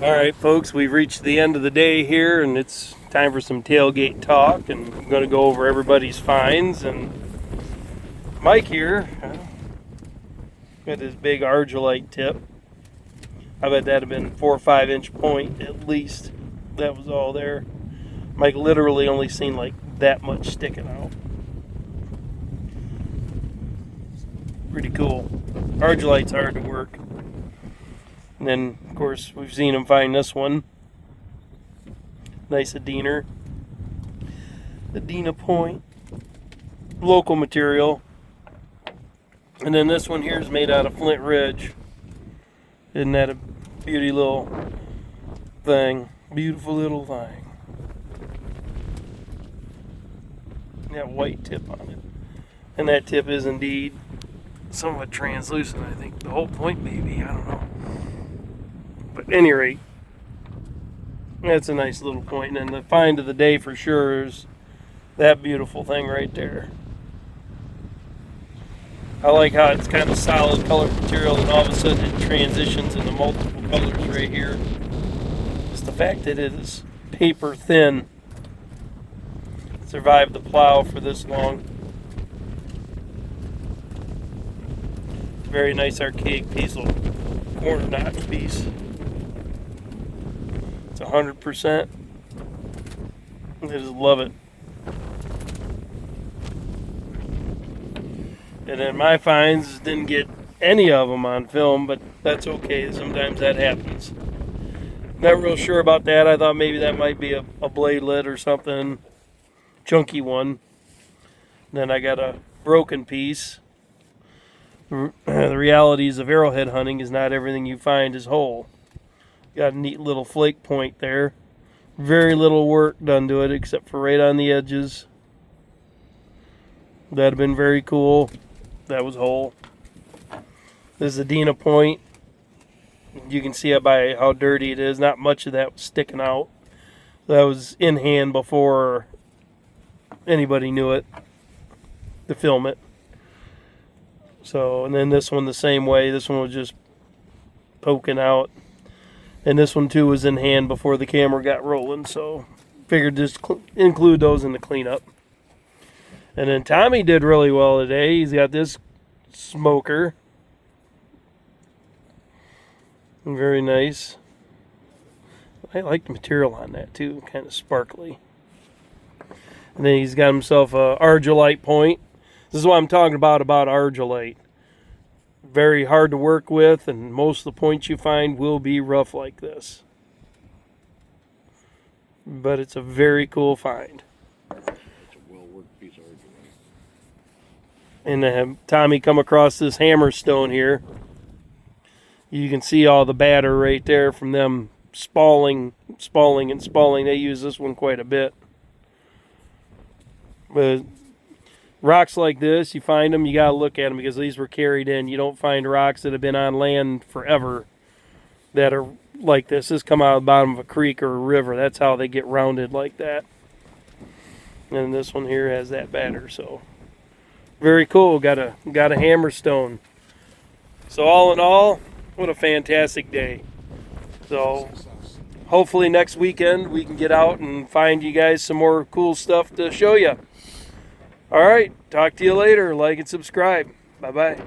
All right, folks, we've reached the end of the day here, and it's time for some tailgate talk, and I'm going to go over everybody's finds. And Mike here got this big argillite tip. I bet that'd have been 4 or 5 inch point at least. That was all there. Mike literally only seen like that much sticking out. Pretty cool. Argillite's hard to work. And then, of course, we've seen him find this one. Nice Adena point. Local material. And then this one here is made out of Flint Ridge. Isn't that a beauty little thing? Beautiful little thing. That white tip on it. And that tip is indeed somewhat translucent, I think. The whole point, maybe. I don't know. But at any rate, that's a nice little point. And the find of the day for sure is that beautiful thing right there. I like how it's kind of solid colored material and all of a sudden it transitions into multiple colors right here. Just the fact that it is paper thin. Survived the plow for this long. Very nice archaic piece of corner notch piece. It's 100%. I just love it. And then my finds didn't get any of them on film, but that's okay. Sometimes that happens. Not real sure about that. I thought maybe that might be a bladelet or something. Chunky one. Then I got a broken piece. The realities of arrowhead hunting is not everything you find is whole. Got a neat little flake point there. Very little work done to it except for right on the edges. That'd have been very cool. That was whole. This is Adena point. You can see it by how dirty it is. Not much of that was sticking out. That was in hand before anybody knew it to film it. So, and then this one the same way. This one was just poking out. And this one too was in hand before the camera got rolling. So, figured just include those in the cleanup. And then Tommy did really well today. He's got this smoker. Very nice. I like the material on that too. Kind of sparkly. And then he's got himself a argillite point. This is what I'm talking about argillite. Very hard to work with, and most of the points you find will be rough like this. But it's a very cool find. It's a well-worked piece of argillite. And Tommy come across this hammerstone here. You can see all the batter right there from them spalling. They use this one quite a bit. But rocks like this, you find them, you got to look at them because these were carried in. You don't find rocks that have been on land forever that are like this. This come out of the bottom of a creek or a river. That's how they get rounded like that. And this one here has that batter. So very cool. Got a hammerstone. So all in all, what a fantastic day. So hopefully next weekend we can get out and find you guys some more cool stuff to show you. All right, talk to you later. Like and subscribe. Bye-bye.